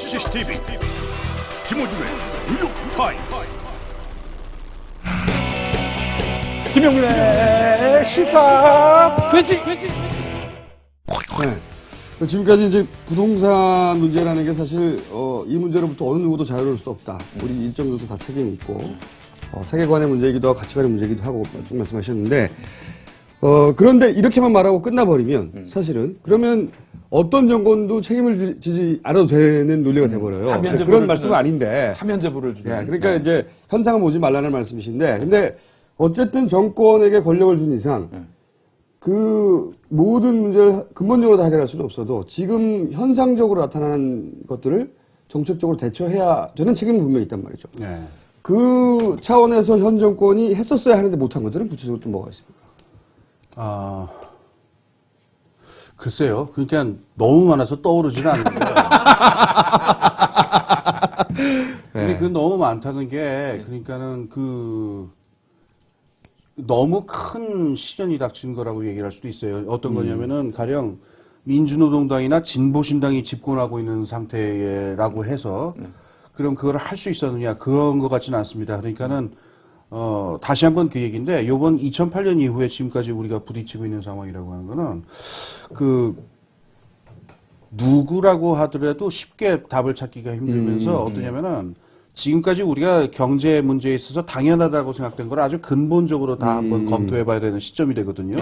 CCTV 김호준의 뉴욕 타임스. 김영민의 시사 돼지. 네. 지금까지 이제 부동산 문제라는 게 사실 이 문제로부터 어느 누구도 자유로울 수 없다. 우리 일정 정도 다 책임이 있고 세계관의 문제이기도 하고 가치관의 문제이기도 하고 쭉 말씀하셨는데 그런데 이렇게만 말하고 끝나버리면 사실은 그러면 어떤 정권도 책임을 지지 않아도 되는 논리가 돼버려요. 그런 말씀은 아닌데. 화면 제보를 주는. 예, 그러니까 이제 현상을 보지 말라는 말씀이신데, 근데 어쨌든 정권에게 권력을 준 이상 그 모든 문제를 근본적으로 다 해결할 수는 없어도 지금 현상적으로 나타나는 것들을 정책적으로 대처해야 되는 책임은 분명히 있단 말이죠. 네. 그 차원에서 현 정권이 했었어야 하는데 못한 것들은 구체적으로 또 뭐가 있습니까? 글쎄요. 그러니까 너무 많아서 떠오르지는 않는데. 근데 그 너무 많다는 게, 그러니까는 너무 큰 시련이 닥친 거라고 얘기를 할 수도 있어요. 어떤 거냐면은 가령 민주노동당이나 진보신당이 집권하고 있는 상태라고 해서 그럼 그걸 할 수 있었느냐 그런 것 같지는 않습니다. 그러니까는 다시 한번 그 얘기인데 요번 2008년 이후에 지금까지 우리가 부딪히고 있는 상황이라고 하는 거는 누구라고 하더라도 쉽게 답을 찾기가 힘들면서 어떠냐면은 지금까지 우리가 경제 문제에 있어서 당연하다고 생각된 걸 아주 근본적으로 다 한번 검토해 봐야 되는 시점이 되거든요.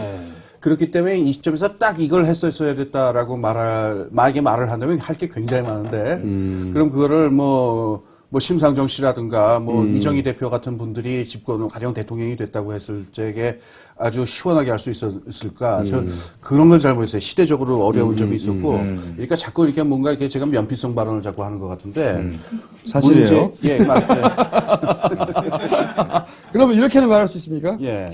그렇기 때문에 이 시점에서 딱 이걸 했었어야 됐다라고 만약에 말을 한다면 할 게 굉장히 많은데, 그럼 그거를 뭐 심상정 씨라든가 이정희 대표 같은 분들이 집권을 가령 대통령이 됐다고 했을 적에 아주 시원하게 할 수 있었을까? 저 그런 걸 잘 모르겠어요. 시대적으로 어려운 점이 있었고, 그러니까 자꾸 이렇게 뭔가 이렇게 제가 면피성 발언을 자꾸 하는 것 같은데 사실이에요. 예, 맞아요. 그러면 이렇게는 말할 수 있습니까? 예.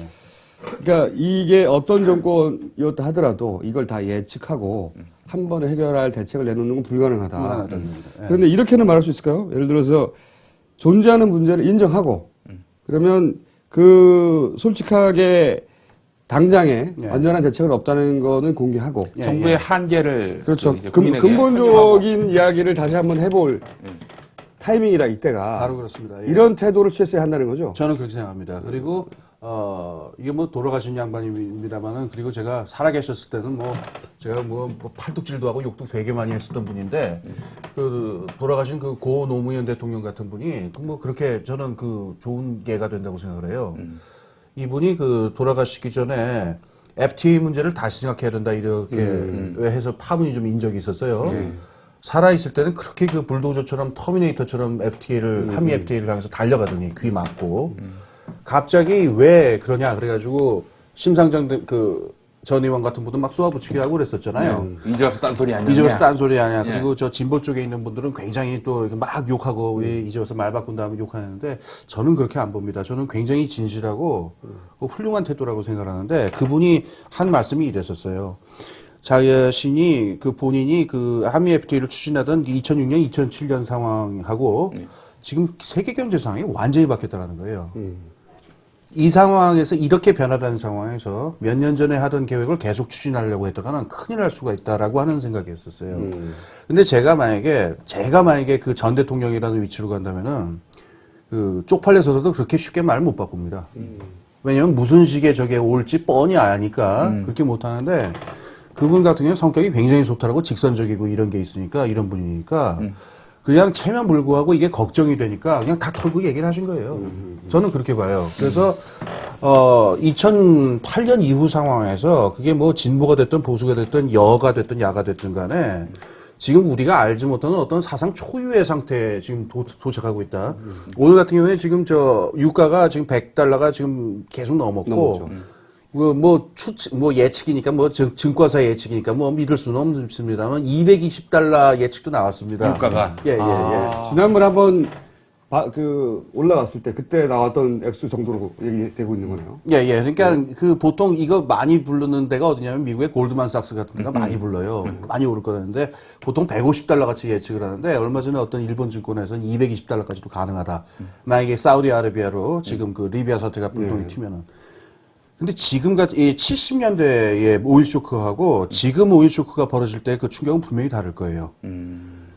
그러니까 이게 어떤 정권이었다 하더라도 이걸 다 예측하고 한 번에 해결할 대책을 내놓는 건 불가능하다. 그런데 이렇게는 말할 수 있을까요? 예를 들어서 존재하는 문제를 인정하고 그러면 솔직하게 당장에 완전한 대책은 없다는 거는 공개하고 정부의 한계를 그렇죠. 이제 국민에게 근본적인 이야기를 다시 한번 해볼 타이밍이다 이때가. 바로 그렇습니다. 예. 이런 태도를 취했어야 한다는 거죠. 저는 그렇게 생각합니다. 그리고 이게 돌아가신 양반입니다만은 그리고 제가 살아계셨을 때는 제가 팔뚝질도 하고 욕도 되게 많이 했었던 분인데 돌아가신 고 노무현 대통령 같은 분이 그렇게 저는 좋은 예가 된다고 생각을 해요. 이분이 돌아가시기 전에 FTA 문제를 다시 생각해야 된다 이렇게 해서 파문이 좀 인 적이 있었어요. 살아있을 때는 그렇게 불도저처럼 터미네이터처럼 한미 FTA를 향해서 달려가더니 귀 막고 갑자기 왜 그러냐 그래가지고 심상정 전 의원 같은 분도 막 쏘아붙이기를 하고 그랬었잖아요. 이제 와서 딴소리 아니야. 이제 와서 딴소리 아니야. 예. 그리고 저 진보 쪽에 있는 분들은 굉장히 또 막 욕하고 왜 이제 와서 말 바꾼 다음에 욕하는데 저는 그렇게 안 봅니다. 저는 굉장히 진실하고 훌륭한 태도라고 생각하는데 그분이 한 말씀이 이랬었어요. 자신이 본인이 한미 FTA를 추진하던 2006년, 2007년 상황하고 지금 세계 경제 상황이 완전히 바뀌었다는 거예요. 이 상황에서 이렇게 변화되는 상황에서 몇 년 전에 하던 계획을 계속 추진하려고 했다가는 큰일 날 수가 있다라고 하는 생각이었었어요. 근데 제가 만약에 전 대통령이라는 위치로 간다면은 쪽팔려서도 그렇게 쉽게 말 못 바꿉니다. 왜냐면 무슨 식의 저게 올지 뻔히 아니까 그렇게 못 하는데 그분 같은 경우는 성격이 굉장히 좋더라고 직선적이고 이런 게 있으니까 이런 분이니까 그냥 체면 불구하고 이게 걱정이 되니까 그냥 다 털고 얘기를 하신 거예요. 저는 그렇게 봐요. 그래서 2008년 이후 상황에서 그게 진보가 됐든 보수가 됐든 여가 됐든 야가 됐든 간에 지금 우리가 알지 못하는 어떤 사상 초유의 상태에 지금 도착하고 있다. 오늘 같은 경우에 지금 유가가 지금 $100가 지금 계속 넘었고 예측이니까, 증권사 예측이니까, 믿을 수는 없습니다만, $220 예측도 나왔습니다. 유가가. 예. 지난번에 한번 올라갔을 때 그때 나왔던 액수 정도로 얘기되고 있는 거네요. 예. 그러니까 보통 이거 많이 부르는 데가 어디냐면 미국의 골드만삭스 같은 데가 많이 불러요. 많이 오를 거라는데 보통 $150 같이 예측을 하는데 얼마 전에 어떤 일본 증권에서는 $220까지도 가능하다. 만약에 사우디아라비아로 지금 리비아 사태가 불똥이 튀면은. 근데 지금 같은 70년대의 오일 쇼크하고 지금 오일 쇼크가 벌어질 때 그 충격은 분명히 다를 거예요.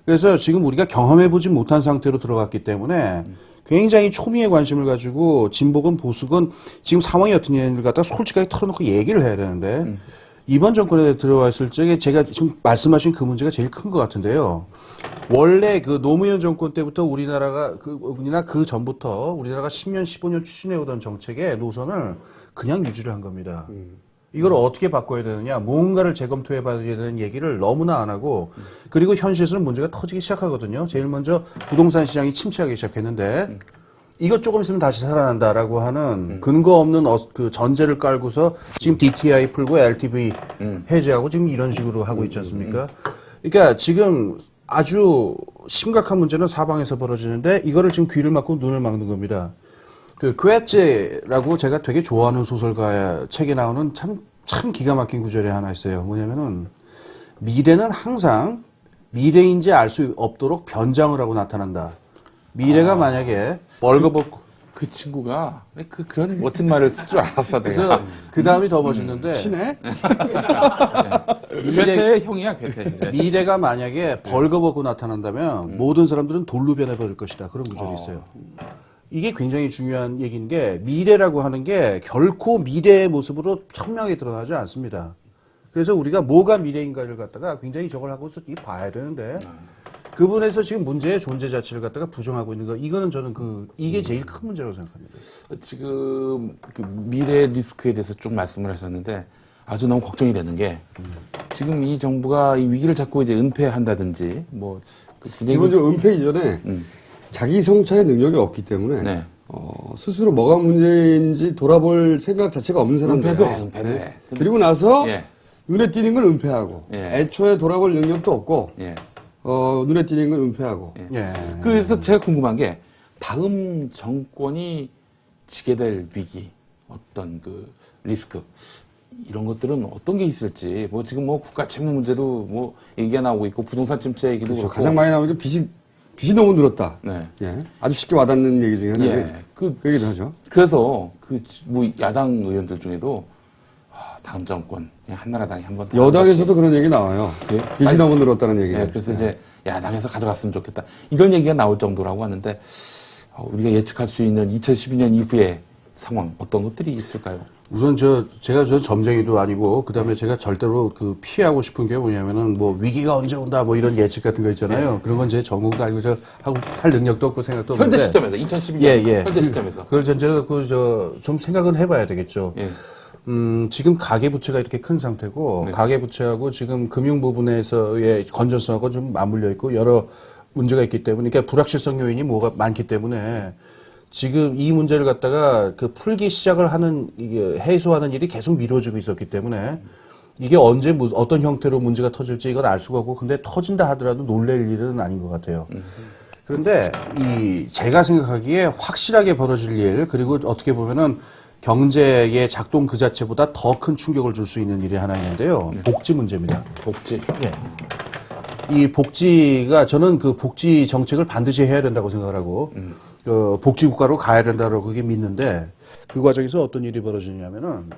그래서 지금 우리가 경험해보지 못한 상태로 들어갔기 때문에 굉장히 초미의 관심을 가지고 진보건 보수건 지금 상황이 어떠냐를 갖다 솔직하게 털어놓고 얘기를 해야 되는데 이번 정권에 들어왔을 적에 제가 지금 말씀하신 그 문제가 제일 큰 것 같은데요. 원래 그 노무현 정권 때부터 우리나라가 그 전부터 우리나라가 10년, 15년 추진해오던 정책의 노선을 그냥 유지를 한 겁니다. 이걸 어떻게 바꿔야 되느냐, 뭔가를 재검토해봐야 되는 얘기를 너무나 안 하고, 그리고 현실에서는 문제가 터지기 시작하거든요. 제일 먼저 부동산 시장이 침체하기 시작했는데, 이것 조금 있으면 다시 살아난다라고 하는 근거 없는 그 전제를 깔고서 지금 DTI 풀고 LTV 해제하고 지금 이런 식으로 하고 있지 않습니까? 그러니까 지금 아주 심각한 문제는 사방에서 벌어지는데, 이거를 지금 귀를 막고 눈을 막는 겁니다. 그 괴째라고 제가 되게 좋아하는 소설가의 책에 나오는 참 기가 막힌 구절이 하나 있어요. 뭐냐면은 미래는 항상 미래인지 알 수 없도록 변장을 하고 나타난다. 미래가 만약에 벌거벗고 그 친구가 그런 멋진 말을 쓸 줄 알았어. 그래서 그 다음이 더 멋있는데 친해? 괴테의 형이야, 괴테. 미래가 만약에 벌거벗고 나타난다면 모든 사람들은 돌로 변해버릴 것이다. 그런 구절이 있어요. 이게 굉장히 중요한 얘기인 게 미래라고 하는 게 결코 미래의 모습으로 현명하게 드러나지 않습니다. 그래서 우리가 뭐가 미래인가를 갖다가 굉장히 저걸 하고서 봐야 되는데 그 부분에서 지금 문제의 존재 자체를 갖다가 부정하고 있는 거 이거는 저는 이게 제일 큰 문제라고 생각합니다. 지금 그 미래 리스크에 대해서 쭉 말씀을 하셨는데 아주 너무 걱정이 되는 게 지금 이 정부가 이 위기를 잡고 이제 은폐한다든지 뭐 그 기본적으로 은폐 이전에 자기 성찰의 능력이 없기 때문에 네. 스스로 뭐가 문제인지 돌아볼 생각 자체가 없는 사람들이에요. 은폐도 해. 그리고 나서 예. 눈에 띄는 건 은폐하고 예. 애초에 돌아볼 능력도 없고 예. 눈에 띄는 건 은폐하고 예. 그래서 제가 궁금한 게 다음 정권이 지게 될 위기, 어떤 그 리스크 이런 것들은 어떤 게 있을지 뭐 지금 뭐 국가 채무 문제도 뭐 얘기가 나오고 있고 부동산 침체 얘기도 그렇죠. 그렇고 가장 많이 나오는 게 빚이 너무 늘었다. 네. 예. 아주 쉽게 와닿는 얘기 중에 하나는 예. 그 얘기를 하죠. 그래서 그 뭐 야당 의원들 중에도 다음 정권 그냥 한나라당이 한번 여당에서도 그런 얘기 나와요. 예? 빚이 너무 늘었다는 얘기가. 예, 그래서 이제 야당에서 가져갔으면 좋겠다 이런 얘기가 나올 정도라고 하는데 우리가 예측할 수 있는 2012년 이후의 상황 어떤 것들이 있을까요? 우선 제가 점쟁이도 아니고 그다음에 제가 절대로 그 피하고 싶은 게 뭐냐면은 뭐 위기가 언제 온다 뭐 이런 예측 같은 거 있잖아요. 그런 건 제 전공도 아니고 제가 하고 할 능력도 없고 생각도 없는데. 현재 시점에서 2012년 예. 현재 시점에서 그걸 전제로 좀 생각은 해봐야 되겠죠. 예. 지금 가계부채가 이렇게 큰 상태고 네. 가계부채하고 지금 금융 부분에서의 건전성하고 좀 맞물려 있고 여러 문제가 있기 때문에 그러니까 불확실성 요인이 뭐가 많기 때문에 지금 이 문제를 갖다가 그 풀기 시작을 하는 이게 해소하는 일이 계속 미뤄지고 있었기 때문에 이게 언제 어떤 형태로 문제가 터질지 이건 알 수가 없고 근데 터진다 하더라도 놀랄 일은 아닌 것 같아요. 그런데 제가 생각하기에 확실하게 벌어질 일 그리고 어떻게 보면은 경제의 작동 그 자체보다 더 큰 충격을 줄 수 있는 일이 하나 있는데요. 복지 문제입니다. 복지. 예. 이 복지가 저는 그 복지 정책을 반드시 해야 된다고 생각을 하고 복지 국가로 가야 된다고 그게 믿는데 그 과정에서 어떤 일이 벌어지냐면은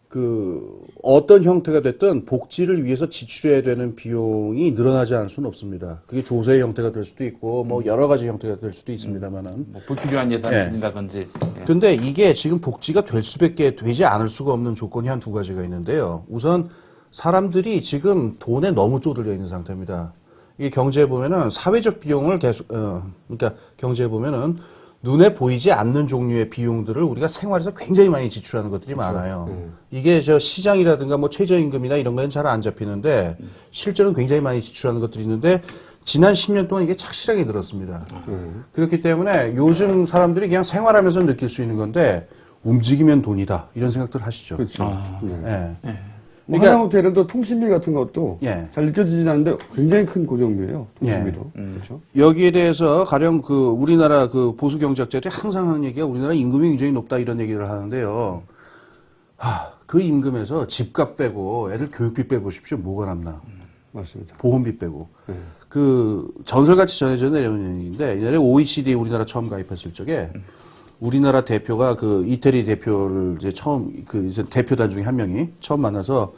그 어떤 형태가 됐든 복지를 위해서 지출해야 되는 비용이 늘어나지 않을 수는 없습니다. 그게 조세의 형태가 될 수도 있고 뭐 여러 가지 형태가 될 수도 있습니다만은 뭐 불필요한 예산을 예. 줄인다든지. 예. 근데 이게 지금 복지가 될 수밖에 되지 않을 수가 없는 조건이 한 두 가지가 있는데요. 우선 사람들이 지금 돈에 너무 쪼들려 있는 상태입니다. 이게 경제에 보면은 사회적 비용을 계속, 그러니까 경제에 보면은 눈에 보이지 않는 종류의 비용들을 우리가 생활에서 굉장히 많이 지출하는 것들이 많아요. 이게 시장이라든가 뭐 최저임금이나 이런 거는 잘 안 잡히는데 실제로는 굉장히 많이 지출하는 것들이 있는데 지난 10년 동안 이게 착실하게 늘었습니다. 그렇기 때문에 요즘 사람들이 그냥 생활하면서 느낄 수 있는 건데 움직이면 돈이다. 이런 생각들 하시죠. 그렇죠. 네. 그러니까 하다못해 예를 들어 통신비 같은 것도 예. 잘 느껴지지 않는데 굉장히 큰 고정비예요. 통신비도. 예. 그렇죠. 여기에 대해서 가령 그 우리나라 그 보수 경제학자들이 항상 하는 얘기가 우리나라 임금이 굉장히 높다 이런 얘기를 하는데요. 그 임금에서 집값 빼고 애들 교육비 빼보십시오. 뭐가 남나. 맞습니다. 보험비 빼고. 그 전설같이 전해져 내려오는 얘기인데 옛날에 OECD 우리나라 처음 가입했을 적에 우리나라 대표가 그 이태리 대표를 이제 처음 이제 대표단 중에 한 명이 처음 만나서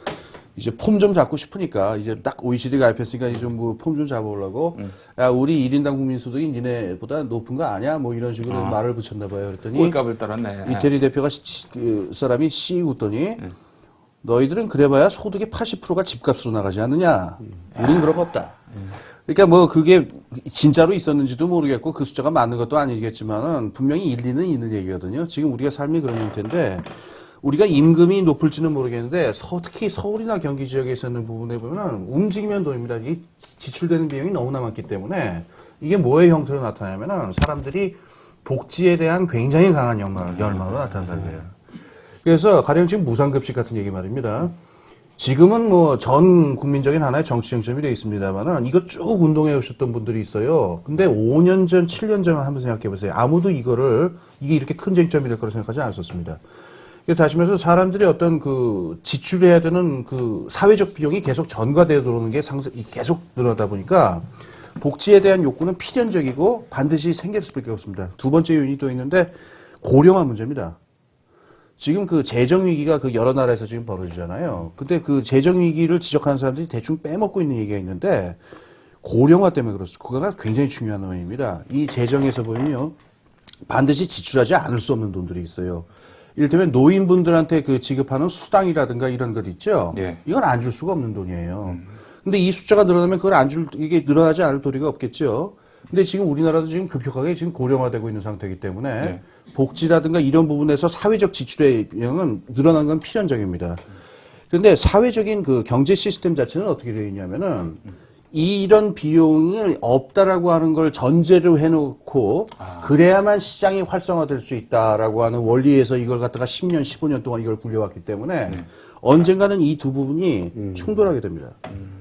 이제 폼 좀 잡고 싶으니까 이제 딱 OECD 가입했으니까 이제 좀 뭐 폼 좀 잡아보려고 야 우리 1인당 국민소득이 니네보다 높은 거 아니야? 뭐 이런 식으로 말을 붙였나 봐요. 그랬더니 꼴값을 떨었네. 이태리 대표가 그 사람이 씨 웃더니 너희들은 그래봐야 소득의 80%가 집값으로 나가지 않느냐? 우린 그런 거 없다. 그러니까 뭐 그게 진짜로 있었는지도 모르겠고 그 숫자가 맞는 것도 아니겠지만은 분명히 일리는 있는 얘기거든요. 지금 우리가 삶이 그런 형태인데 우리가 임금이 높을지는 모르겠는데 특히 서울이나 경기 지역에 있는 부분에 보면 움직이면 돈입니다. 이 지출되는 비용이 너무나 많기 때문에 이게 뭐의 형태로 나타나냐면은 사람들이 복지에 대한 굉장히 강한 열망으로 나타난다는 거예요. 그래서 가령 지금 무상급식 같은 얘기 말입니다. 지금은 뭐 전 국민적인 하나의 정치 쟁점이 되어 있습니다만은 이거 쭉 운동해 오셨던 분들이 있어요. 근데 5년 전, 7년 전 한번 생각해 보세요. 아무도 이게 이렇게 큰 쟁점이 될 거라고 생각하지 않았었습니다. 다시 말해서 사람들이 어떤 그 지출해야 되는 그 사회적 비용이 계속 전가되어 들어오는 게 계속 늘어나다 보니까 복지에 대한 욕구는 필연적이고 반드시 생길 수밖에 없습니다. 두 번째 요인이 또 있는데 고령화 문제입니다. 지금 그 재정위기가 그 여러 나라에서 지금 벌어지잖아요. 근데 그 재정위기를 지적하는 사람들이 대충 빼먹고 있는 얘기가 있는데 고령화 때문에 그렇습니다. 그거가 굉장히 중요한 원인입니다. 이 재정에서 보면요. 반드시 지출하지 않을 수 없는 돈들이 있어요. 이를테면 노인분들한테 그 지급하는 수당이라든가 이런 것 있죠. 예. 이건 안 줄 수가 없는 돈이에요. 근데 이 숫자가 늘어나면 이게 늘어나지 않을 도리가 없겠죠. 근데 지금 우리나라도 지금 급격하게 지금 고령화되고 있는 상태이기 때문에 네. 복지라든가 이런 부분에서 사회적 지출의 비용은 늘어나는 건 필연적입니다. 그런데 사회적인 그 경제 시스템 자체는 어떻게 되어 있냐면은 이런 비용이 없다라고 하는 걸 전제로 해놓고 그래야만 시장이 활성화될 수 있다라고 하는 원리에서 이걸 갖다가 10년, 15년 동안 이걸 굴려왔기 때문에 언젠가는 이 두 부분이 충돌하게 됩니다.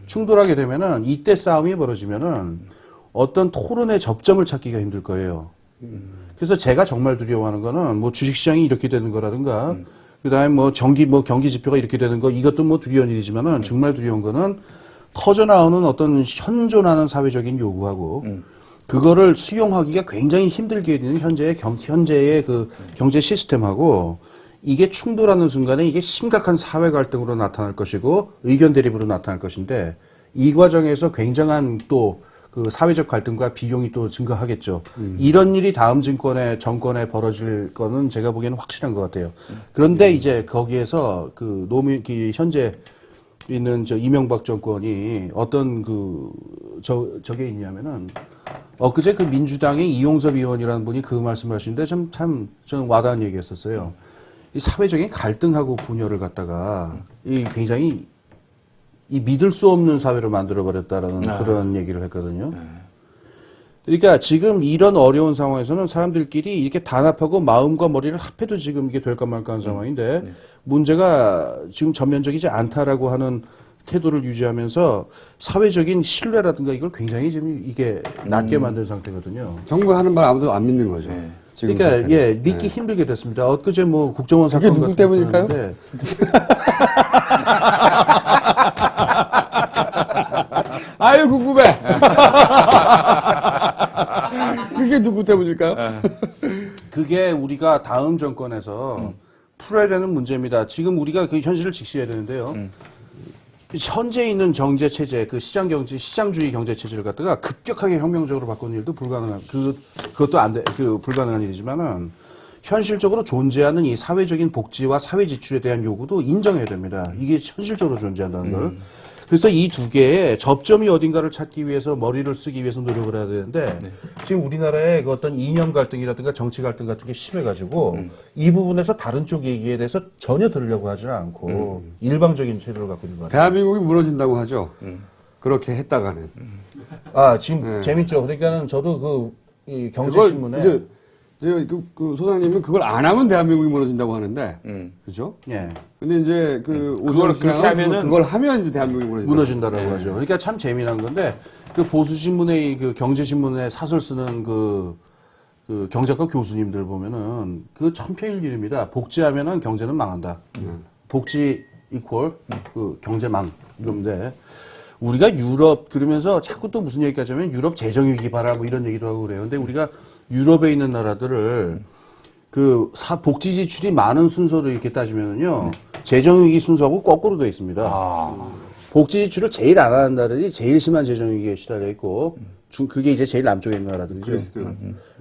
충돌하게 되면은 이때 싸움이 벌어지면은 어떤 토론의 접점을 찾기가 힘들 거예요. 그래서 제가 정말 두려워하는 거는 뭐 주식시장이 이렇게 되는 거라든가 그다음에 뭐 경기 지표가 이렇게 되는 거 이것도 뭐 두려운 일이지만은 정말 두려운 거는 터져 나오는 어떤 현존하는 사회적인 요구하고 그거를 수용하기가 굉장히 힘들게 되는 현재의 그 경제 시스템하고 이게 충돌하는 순간에 이게 심각한 사회 갈등으로 나타날 것이고 의견 대립으로 나타날 것인데 이 과정에서 굉장한 또 그 사회적 갈등과 비용이 또 증가하겠죠. 이런 일이 다음 정권에 벌어질 거는 제가 보기에는 확실한 것 같아요. 그런데 이제 거기에서 그 현재 있는 이명박 정권이 어떤 저게 있냐면은 엊그제 그 민주당의 이용섭 의원이라는 분이 그 말씀을 하시는데 참 저는 와닿은 얘기 했었어요. 이 사회적인 갈등하고 분열을 갖다가 굉장히 믿을 수 없는 사회로 만들어버렸다라는 그런 얘기를 했거든요. 그러니까 지금 이런 어려운 상황에서는 사람들끼리 이렇게 단합하고 마음과 머리를 합해도 지금 이게 될까 말까 하는 상황인데 문제가 지금 전면적이지 않다라고 하는 태도를 유지하면서 사회적인 신뢰라든가 이걸 굉장히 지금 이게 낮게 만든 상태거든요. 정부가 하는 말 아무도 안 믿는 거죠. 지금 그러니까 믿기 힘들게 됐습니다. 엊그제 뭐 국정원 그게 사건 누구 때문일까요? 아유 궁금해. 그게 누구 때문일까요? 그게 우리가 다음 정권에서 풀어야 되는 문제입니다. 지금 우리가 그 현실을 직시해야 되는데요. 현재 있는 경제 체제, 그 시장주의 경제 체제를 갖다가 급격하게 혁명적으로 바꾸는 일도 그것도 불가능한 일이지만은 현실적으로 존재하는 이 사회적인 복지와 사회 지출에 대한 요구도 인정해야 됩니다. 이게 현실적으로 존재한다는 걸. 그래서 이 두 개의 접점이 어딘가를 찾기 위해서 머리를 쓰기 위해서 노력을 해야 되는데 지금 우리나라의 그 어떤 이념 갈등이라든가 정치 갈등 같은 게 심해가지고 이 부분에서 다른 쪽 얘기에 대해서 전혀 들으려고 하지는 않고 일방적인 태도를 갖고 있는 것 같아요. 대한민국이 무너진다고 하죠. 그렇게 했다가는. 지금 재밌죠. 그러니까는 저도 이 경제신문에 그 소장님은 그걸 안 하면 대한민국이 무너진다고 하는데, 그죠? 예. 근데 이제 그걸 그렇게 하면은 그걸 하면 이제 대한민국이 무너진다라고 하죠. 그러니까 참 재미난 건데 그 보수신문의 그 경제신문에 사설 쓰는 그 경제과 교수님들 보면은 그 천편일률입니다. 복지하면은 경제는 망한다. 복지 이퀄 그 경제망 이런데 우리가 유럽 그러면서 자꾸 또 무슨 얘기까지 하면 유럽 재정위기 봐라 뭐 이런 얘기도 하고 그래요. 근데 우리가 유럽에 있는 나라들을 복지 지출이 많은 순서로 이렇게 따지면은요, 재정위기 순서하고 거꾸로 되어 있습니다. 복지 지출을 제일 안 하는 나라들이 제일 심한 재정위기에 시달려 있고, 그게 이제 제일 남쪽에 있는 나라들이죠.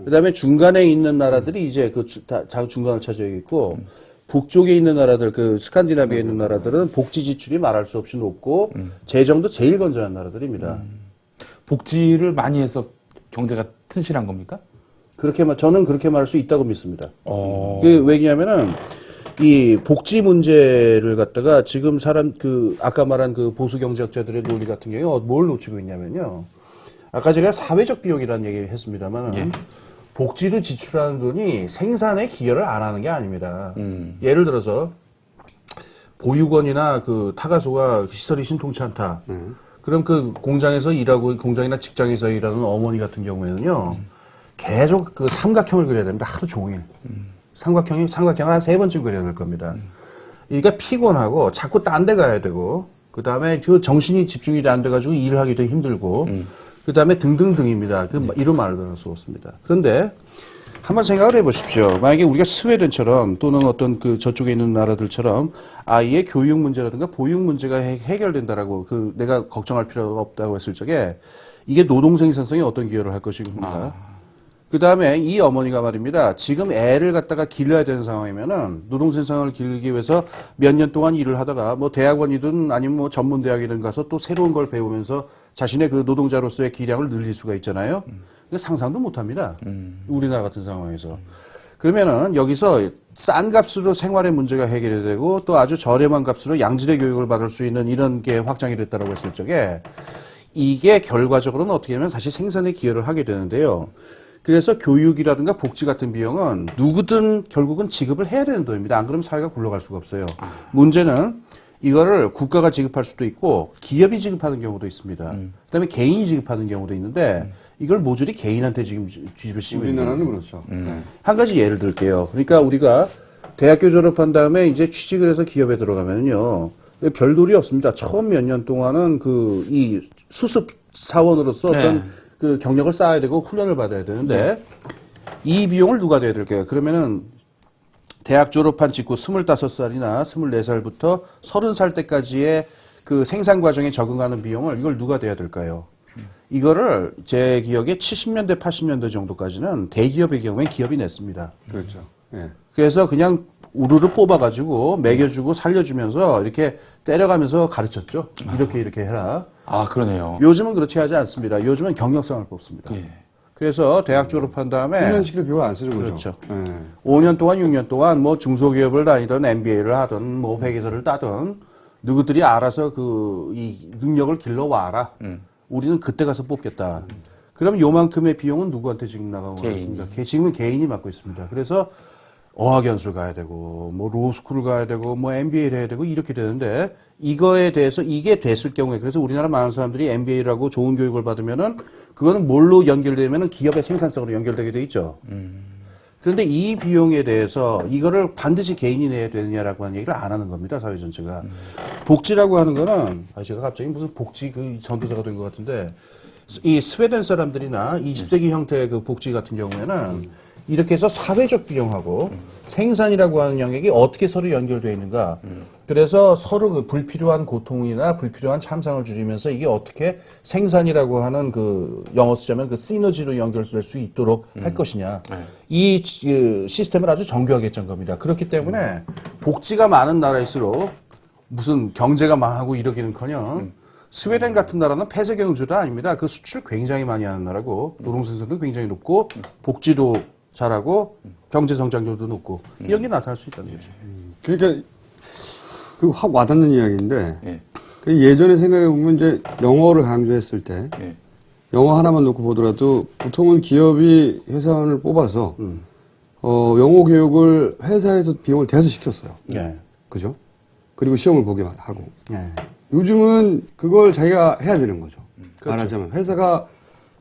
그 다음에 중간에 있는 나라들이 이제 중간을 차지하고 있고, 북쪽에 있는 나라들, 스칸디나비아에 있는 나라들은 복지 지출이 말할 수 없이 높고, 재정도 제일 건전한 나라들입니다. 복지를 많이 해서 경제가 튼실한 겁니까? 저는 그렇게 말할 수 있다고 믿습니다. 왜냐하면은, 이 복지 문제를 갖다가 지금 아까 말한 보수 경제학자들의 논리 같은 경우에 뭘 놓치고 있냐면요. 아까 제가 사회적 비용이라는 얘기를 했습니다만, 예. 복지를 지출하는 돈이 생산에 기여를 안 하는 게 아닙니다. 예를 들어서, 보육원이나 타가소가 시설이 신통치 않다. 그럼 공장에서 일하고, 공장이나 직장에서 일하는 어머니 같은 경우에는요, 계속 삼각형을 그려야 됩니다. 하루 종일. 삼각형을 한 3번쯤 그려야 될 겁니다. 그러니까 피곤하고 자꾸 딴 데 가야 되고, 그 다음에 정신이 집중이 안 돼가지고 일을 하기도 힘들고, 그 다음에 등등등입니다. 이런 말을 들을 수 없습니다. 그런데 한번 생각을 해보십시오. 만약에 우리가 스웨덴처럼 또는 어떤 저쪽에 있는 나라들처럼 아이의 교육 문제라든가 보육 문제가 해결된다라고 내가 걱정할 필요가 없다고 했을 적에 이게 노동 생산성에 어떤 기여를 할 것인가. 그 다음에 이 어머니가 말입니다. 지금 애를 갖다가 길러야 되는 상황이면은 노동 생산을 기르기 위해서 몇 년 동안 일을 하다가 대학원이든 아니면 전문대학이든 가서 또 새로운 걸 배우면서 자신의 노동자로서의 기량을 늘릴 수가 있잖아요. 상상도 못 합니다. 우리나라 같은 상황에서. 그러면은 여기서 싼 값으로 생활의 문제가 해결이 되고 또 아주 저렴한 값으로 양질의 교육을 받을 수 있는 이런 게 확장이 됐다고 했을 적에 이게 결과적으로는 어떻게 하면 다시 생산에 기여를 하게 되는데요. 그래서 교육이라든가 복지 같은 비용은 누구든 결국은 지급을 해야 되는 돈입니다. 안 그러면 사회가 굴러갈 수가 없어요. 문제는 이거를 국가가 지급할 수도 있고 기업이 지급하는 경우도 있습니다. 그다음에 개인이 지급하는 경우도 있는데 이걸 모조리 개인한테 지금 뒤집어 씌우고 있는 우리나라는 그렇죠. 한 가지 예를 들게요. 그러니까 우리가 대학교 졸업한 다음에 이제 취직을 해서 기업에 들어가면요. 별돌이 없습니다. 처음 몇 년 동안은 이 수습 사원으로서 어떤 경력을 쌓아야 되고 훈련을 받아야 되는데 이 비용을 누가 내야 될까요? 그러면은 대학 졸업한 직후 25살이나 24살부터 30살 때까지의 생산 과정에 적응하는 비용을 이걸 누가 내야 될까요? 이거를 제 기억에 70년대, 80년대 정도까지는 대기업의 경우엔 기업이 냈습니다. 그렇죠. 예. 그래서 그냥 우르르 뽑아가지고 먹여주고 살려주면서 이렇게 때려가면서 가르쳤죠. 이렇게 해라. 그러네요. 요즘은 그렇지 하지 않습니다. 요즘은 경력상을 뽑습니다. 예. 그래서 대학 졸업한 다음에 훈련시킬 필요가 안 쓰는 거죠. 그렇죠. 예. 5년 동안, 6년 동안 중소기업을 다니던 MBA를 하든 회계사를 따든 누구들이 알아서 이 능력을 길러와라. 우리는 그때 가서 뽑겠다. 그럼 요만큼의 비용은 누구한테 지금 나가고 있습니까? 지금은 개인이 맡고 있습니다. 그래서 어학연수를 가야 되고, 로스쿨을 가야 되고, MBA를 해야 되고, 이렇게 되는데, 이거에 대해서, 이게 됐을 경우에, 그래서 우리나라 많은 사람들이 MBA를 하고 좋은 교육을 받으면은, 그거는 뭘로 연결되면은 기업의 생산성으로 연결되게 돼 있죠. 그런데 이 비용에 대해서 이거를 반드시 개인이 내야 되느냐라고 하는 얘기를 안 하는 겁니다, 사회 전체가. 복지라고 하는 거는, 제가 갑자기 무슨 복지 전도사가 된 것 같은데, 이 스웨덴 사람들이나 20세기 형태의 복지 같은 경우에는, 이렇게 해서 사회적 비용하고 생산이라고 하는 영역이 어떻게 서로 연결되어 있는가. 그래서 서로 불필요한 고통이나 불필요한 참상을 줄이면서 이게 어떻게 생산이라고 하는 영어 쓰자면 시너지로 연결될 수 있도록 할 것이냐. 이 시스템을 아주 정교하게 짠 겁니다. 그렇기 때문에 복지가 많은 나라일수록 무슨 경제가 망하고 이러기는커녕 스웨덴 같은 나라는 폐쇄 경주도 아닙니다. 수출 굉장히 많이 하는 나라고 노동 생산도 굉장히 높고 복지도 잘하고 경제 성장률도 높고 이런 게 나타날 수 있다는 거죠. 그러니까 확 와닿는 이야기인데 예. 예전에 생각해 보면 이제 영어를 강조했을 때 예. 영어 하나만 놓고 보더라도 보통은 기업이 회사원을 뽑아서 영어 교육을 회사에서 비용을 대서 시켰어요. 예. 그죠? 그리고 시험을 보게 하고. 예. 요즘은 그걸 자기가 해야 되는 거죠. 그렇죠. 말하자면 회사가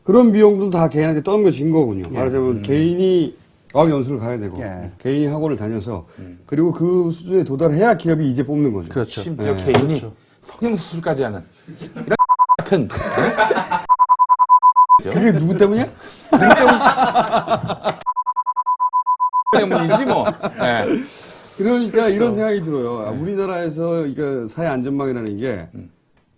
그런 비용도 다 개인한테 떠넘겨진 거군요. 말하자면 개인이 연수를 가야 되고 개인이 학원을 다녀서 그리고 그 수준에 도달해야 기업이 이제 뽑는 거죠. 그렇죠. 심지어 개인이 성형수술까지 하는 이런 같은 그게 누구 때문이야? 때문이지 뭐. 예. 그러니까 이런 생각이 들어요. 아, 우리나라에서 이거 사회 안전망이라는 게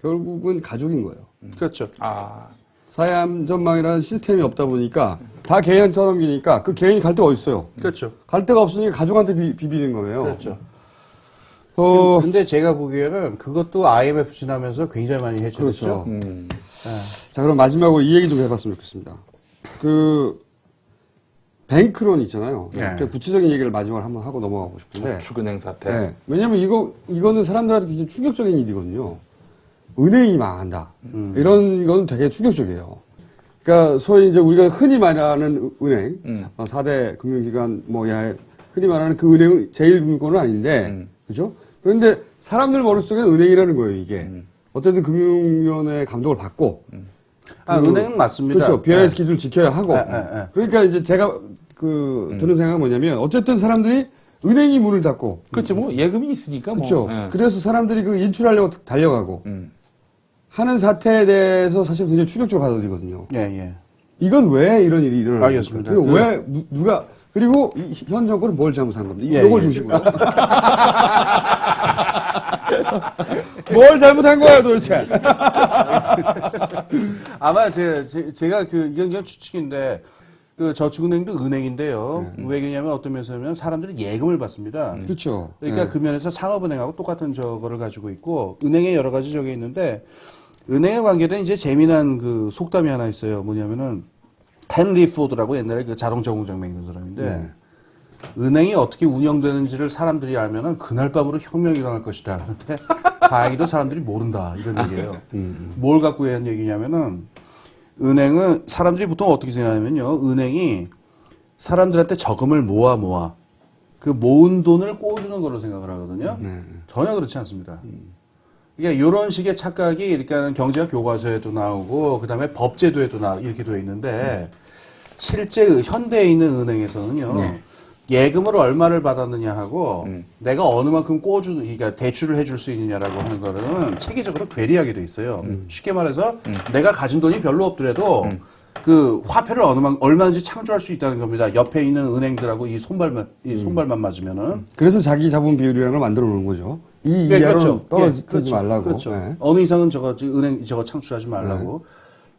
결국은 가족인 거예요. 그렇죠. 아, 사회 안전망이라는 시스템이 없다 보니까 다 개인한테 떠넘기니까 그 개인이 갈 데가 어디 있어요? 그렇죠. 갈 데가 없으니까 가족한테 비비는 거예요. 그렇죠. 어, 근데 제가 보기에는 그것도 IMF 지나면서 굉장히 많이 해결됐죠. 그렇죠. 자, 그럼 마지막으로 이 얘기 좀 해봤으면 좋겠습니다. 그 뱅크론 있잖아요. 네. 그러니까 구체적인 얘기를 마지막으로 한번 하고 넘어가고 싶은데. 저축은행 사태. 네. 왜냐면 이거는 사람들한테 굉장히 충격적인 일이거든요. 은행이 망한다. 이건 되게 충격적이에요. 그러니까 소위 이제 우리가 흔히 말하는 은행, 4대 금융기관 흔히 말하는 그 은행은 제1금융권은 아닌데, 그죠? 그런데 사람들 머릿속에는 은행이라는 거예요, 이게. 어쨌든 금융위원회 감독을 받고. 은행은 맞습니다. 그렇죠. BIS 기준을 지켜야 하고. 네. 그러니까 이제 제가 드는 생각은 뭐냐면, 어쨌든 사람들이 은행이 문을 닫고. 그렇지 뭐 예금이 있으니까 그렇죠. 뭐. 예. 그래서 사람들이 그 인출하려고 달려가고. 하는 사태에 대해서 사실 굉장히 충격적으로 받아들이거든요. 예. 이건 왜 이런 일이 일어나는 알겠습니다. 겁니까? 왜 누가 그리고 현 정권은 뭘 잘못한 겁니다. 이걸 주시고요. 뭘 잘못한 거야 도대체? 아마 제가 이건 그냥 추측인데 그 저축은행도 은행인데요. 왜 그러냐면 어떤 면에서는 사람들이 예금을 받습니다. 그렇죠. 그러니까 그 면에서 상업은행하고 똑같은 저거를 가지고 있고 은행에 여러 가지 저게 있는데 은행에 관계된 이제 재미난 그 속담이 하나 있어요. 뭐냐면은 헨리 포드라고 옛날에 그 자동차 공장 맹는 사람인데 은행이 어떻게 운영되는지를 사람들이 알면은 그날 밤으로 혁명이 일어날 것이다. 그런데 다행히도 사람들이 모른다 이런 얘기예요. 뭘 갖고 한 얘기냐면은 은행은 사람들이 보통 어떻게 생각하냐면요. 은행이 사람들한테 저금을 모아 그 모은 돈을 꿔주는 거로 생각을 하거든요. 전혀 그렇지 않습니다. 그러니까 이런 식의 착각이 그러니까 경제학 교과서에도 나오고 그다음에 법제도에도 이렇게 되어 있는데 실제 현대에 있는 은행에서는요. 예금을 얼마를 받았느냐 하고 내가 어느 만큼 그러니까 대출을 해줄 수 있느냐라고 하는 거는 체계적으로 괴리하게 돼 있어요. 쉽게 말해서 내가 가진 돈이 별로 없더라도 그 화폐를 얼마든지 창조할 수 있다는 겁니다. 옆에 있는 은행들하고 이 손발만 맞으면은. 그래서 자기 자본 비율이라는 걸 만들어 놓은 거죠. 이 네, 이하로 그렇죠. 떨어지지 그렇죠. 말라고. 그렇죠. 네. 어느 이상은 은행 창출하지 말라고.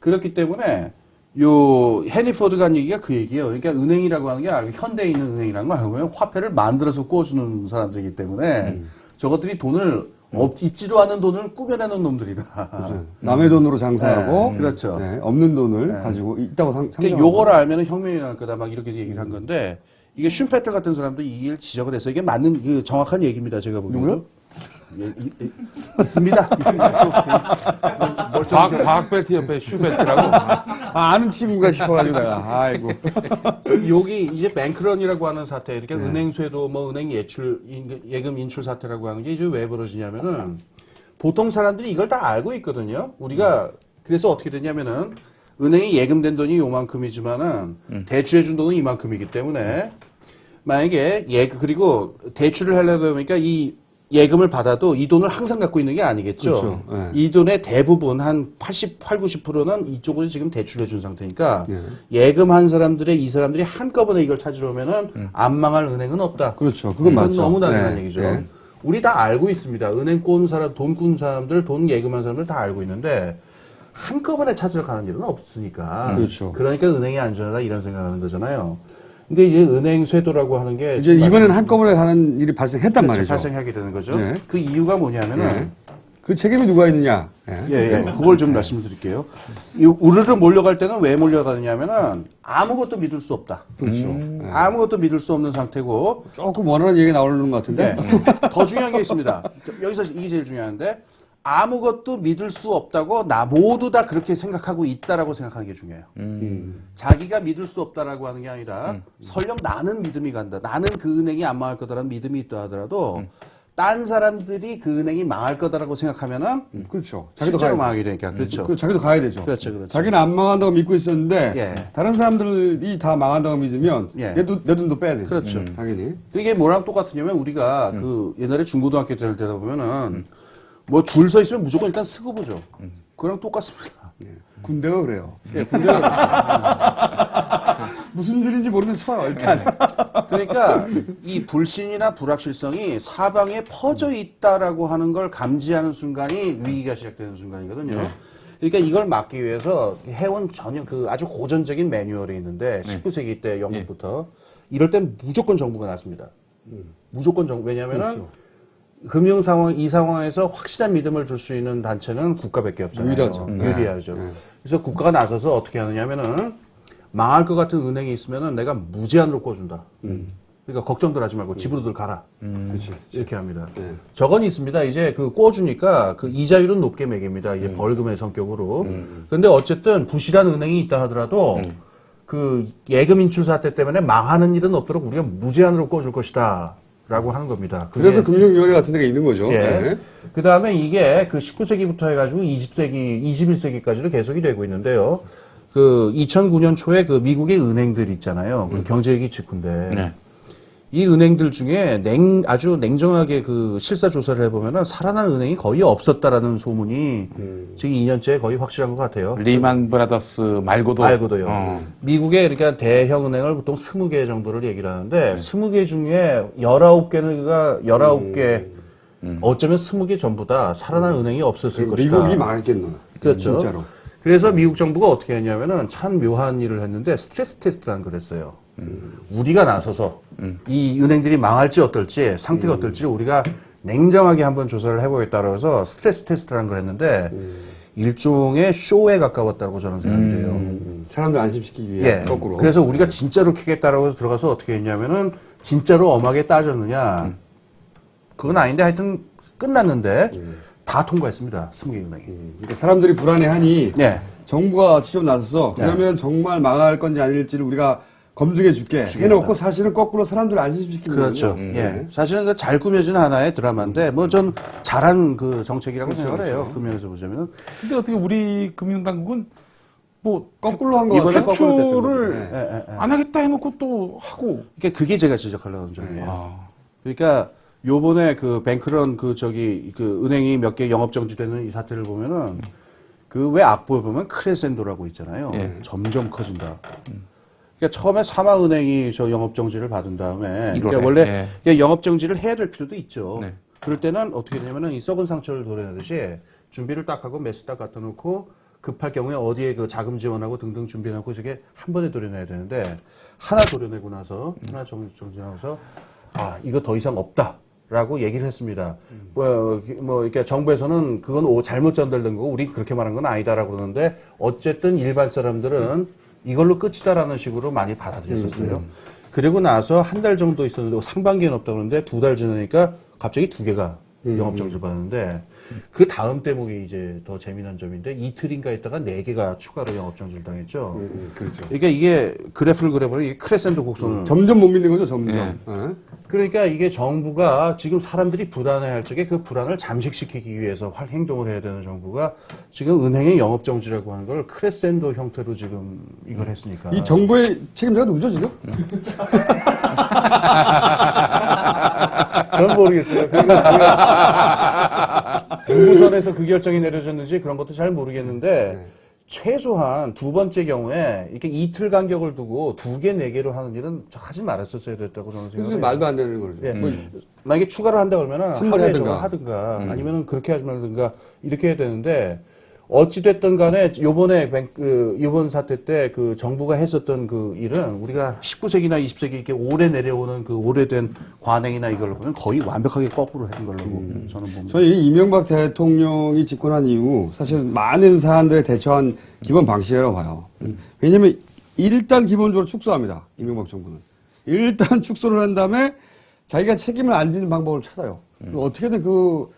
그렇기 때문에 요 헨리 포드가 한 얘기가 그 얘기예요. 그러니까 은행이라고 하는 게 현대에 있는 은행이라는 거 알고 보면 화폐를 만들어서 꿔주는 사람들이기 때문에 저것들이 돈을 있지도 않은 돈을 꾸며내는 놈들이다. 그렇죠. 남의 돈으로 장사하고 네, 그렇죠. 네, 없는 돈을 가지고 있다고 그러니까 상정하고. 요거를 알면은 혁명이 날 거다 막 이렇게 얘기를 한 건데 이게 슈페터 같은 사람도 이걸 지적을 했어요. 이게 맞는 그 정확한 얘기입니다. 제가 보기에도. 누구요? 있습니다. 과학벨트 옆에 슈벨트라고. 아는 친구가 싶어가지고 내가 아이고. 여기 이제 뱅크런이라고 하는 사태, 이렇게 은행쇠도 은행 예금 인출 사태라고 하는 게 이제 왜 벌어지냐면은 보통 사람들이 이걸 다 알고 있거든요. 우리가 그래서 어떻게 되냐면은 은행에 예금된 돈이 요만큼이지만은 대출해준 돈은 이만큼이기 때문에 만약에 그리고 대출을 하려다 보니까 이 예금을 받아도 이 돈을 항상 갖고 있는 게 아니겠죠. 그렇죠. 네. 이 돈의 대부분 한 90%는 이쪽으로 지금 대출해 준 상태니까 예금한 이 사람들이 한꺼번에 이걸 찾으러 오면은 안 망할 은행은 없다. 그렇죠. 그건 맞죠. 너무 당연한 네. 얘기죠. 네. 우리 다 알고 있습니다. 은행 꾼 사람, 돈 꾼 사람들, 돈 예금한 사람들 다 알고 있는데 한꺼번에 찾으러 가는 일은 없으니까. 그렇죠. 그러니까 은행이 안전하다 이런 생각하는 거잖아요. 근데 이제 은행 쇄도라고 하는 게 이제 이번에는 한꺼번에 가는 일이 발생했단 말이죠. 발생하게 되는 거죠. 네. 그 이유가 뭐냐면은 그 책임이 누가 있느냐? 그걸 좀 말씀을 드릴게요. 이 우르르 몰려갈 때는 왜 몰려가느냐면은 아무것도 믿을 수 없다. 그렇죠. 아무것도 믿을 수 없는 상태고 조금 원하는 얘기 나오는 것 같은데. 더 중요한 게 있습니다. 여기서 이게 제일 중요한데 아무것도 믿을 수 없다고 모두 다 그렇게 생각하고 있다라고 생각하는 게 중요해요. 자기가 믿을 수 없다라고 하는 게 아니라 설령 나는 믿음이 간다. 나는 그 은행이 안 망할 거다라는 믿음이 있다 하더라도 딴 사람들이 그 은행이 망할 거다라고 생각하면은 그렇죠. 자기도 실제로 가야 망하게 되니까 그렇죠. 그 자기도 가야 되죠. 그렇죠. 자기는 안 망한다고 믿고 있었는데 예. 다른 사람들이 다 망한다고 믿으면 예. 내 돈도 빼야 되죠. 그렇죠. 당연히. 이게 뭐랑 똑같으냐면 우리가 그 옛날에 중고등학교 때 되다 보면은 뭐 줄 서 있으면 무조건 일단 쓰고 보죠. 그거랑 똑같습니다. 군대가 그래요. 예, 군대가 그렇죠. 무슨 줄인지 모르면 서요 일단. 그러니까 이 불신이나 불확실성이 사방에 퍼져 있다라고 하는 걸 감지하는 순간이 위기가 시작되는 순간이거든요. 그러니까 이걸 막기 위해서 해온 전혀 그 아주 고전적인 매뉴얼이 있는데 19세기 때 영국부터 이럴 땐 무조건 정부가 나섭니다. 무조건 정부. 왜냐하면은 금융 상황 이 상황에서 확실한 믿음을 줄 수 있는 단체는 국가밖에 없잖아요. 유리하죠. 유리하죠. 그래서 국가가 나서서 어떻게 하느냐면은 망할 것 같은 은행이 있으면은 내가 무제한으로 꿔준다. 그러니까 걱정들 하지 말고 집으로들 가라. 이렇게 합니다. 저건 있습니다. 이제 그 꿔주니까 그 이자율은 높게 매깁니다. 이제 벌금의 성격으로. 근데 어쨌든 부실한 은행이 있다 하더라도 그 예금 인출 사태 때문에 망하는 일은 없도록 우리가 무제한으로 꿔줄 것이다. 라고 하는 겁니다. 그래서 금융위원회 같은 데가 있는 거죠. 예. 네. 그 다음에 이게 그 19세기부터 해가지고 20세기, 21세기까지도 계속이 되고 있는데요. 그 2009년 초에 그 미국의 은행들 있잖아요. 그 경제위기 직후인데. 네. 이 은행들 중에 아주 냉정하게 그 실사 조사를 해보면은 살아난 은행이 거의 없었다라는 소문이 지금 2년째 거의 확실한 것 같아요. 리만 브라더스 말고도요. 미국의 그러니까 대형 은행을 보통 20개 정도를 얘기를 하는데 20개 중에 19개 어쩌면 20개 전부 다 살아난 은행이 없었을 것이다. 미국이 망했겠노. 그렇죠. 진짜로. 그래서 미국 정부가 어떻게 했냐면은 참 묘한 일을 했는데 스트레스 테스트라는 걸 했어요. 우리가 나서서 이 은행들이 망할지 어떨지 상태가 어떨지 우리가 냉정하게 한번 조사를 해보겠다고 해서 스트레스 테스트라는 걸 했는데 일종의 쇼에 가까웠다고 저는 생각해요. 사람들 안심시키기 위해 예. 거꾸로. 그래서 우리가 진짜로 키겠다라고 해서 들어가서 어떻게 했냐면은 진짜로 엄하게 따졌느냐 그건 아닌데 하여튼 끝났는데 다 통과했습니다. 20개 은행이. 그러니까 사람들이 불안해하니 예. 정부가 직접 나서서 그러면 정말 망할 건지 아닐지를 우리가 검증해 줄게 해놓고 사실은 거꾸로 사람들을 안심시키는 그렇죠. 거군요. 예. 사실은 그 잘 꾸며진 하나의 드라마인데, 뭐 전 잘한 그 정책이라고 그렇죠, 생각을 해요. 그렇죠. 그 면에서 보자면은. 근데 어떻게 우리 금융당국은 뭐 거꾸로 한 거 이번에 같아요. 대출을 네. 안 하겠다 해놓고 또 하고. 그러니까 그게 제가 지적하려는 점이에요. 아. 그러니까 요번에 그 뱅크런 그 은행이 몇 개 영업 정지되는 이 사태를 보면은 그 왜 악보에 보면 크레센도라고 있잖아요. 예. 점점 커진다. 그러니까 처음에 사마은행이 저 영업 정지를 받은 다음에 그러니까 1월에. 원래 영업 정지를 해야 될 필요도 있죠. 네. 그럴 때는 어떻게 되냐면은 이 썩은 상처를 도려내듯이 준비를 딱 하고 매수 딱 갖다 놓고 급할 경우에 어디에 그 자금 지원하고 등등 준비해놓고 저게 한 번에 도려내야 되는데 하나 도려내고 나서 하나 정지하고서 아 이거 더 이상 없다. 라고 얘기를 했습니다. 이렇게 정부에서는 그건 잘못 전달된 거고, 우리 그렇게 말한 건 아니다라고 그러는데, 어쨌든 일반 사람들은 이걸로 끝이다라는 식으로 많이 받아들였었어요. 그리고 나서 한 달 정도 있었는데, 상반기엔 없다고 그러는데, 2달 지나니까 갑자기 2개가 영업정지를 받았는데, 그 다음 대목이 이제 더 재미난 점인데, 이틀인가 있다가 4개가 추가로 영업정지를 당했죠. 그렇죠. 그러니까 이게 그래프를 그려보면 이 크레센도 곡선을. 점점 못 믿는 거죠, 점점. 네. 그러니까 이게 정부가 지금 사람들이 불안해할 적에 그 불안을 잠식시키기 위해서 행동을 해야 되는 정부가 지금 은행의 영업정지라고 하는 걸 크레센도 형태로 지금 이걸 했으니까. 이 정부의 책임자가 누구죠, 지금? 전 모르겠어요. 누구 선에서 그 결정이 내려졌는지 그런 것도 잘 모르겠는데 최소한 두 번째 경우에 이렇게 이틀 간격을 두고 2개, 4개로 하는 일은 하지 말았었어야 됐다고 저는 그래서 생각해요. 말도 안 되는 거죠. 예. 만약에 추가로 한다 그러면은 한 번에 하루에 저걸 하든가 아니면은 그렇게 하지 말든가 이렇게 해야 되는데 어찌됐든 간에 요번 사태 때 그 정부가 했었던 그 일은 우리가 19세기나 20세기 이렇게 오래 내려오는 그 오래된 관행이나 이걸 보면 거의 완벽하게 거꾸로 했던 걸로 저는 봅니다. 저희 이명박 대통령이 집권한 이후 사실 많은 사안들에 대처한 기본 방식이라고 봐요. 왜냐하면 일단 기본적으로 축소합니다. 이명박 정부는. 일단 축소를 한 다음에 자기가 책임을 안 지는 방법을 찾아요. 어떻게든 그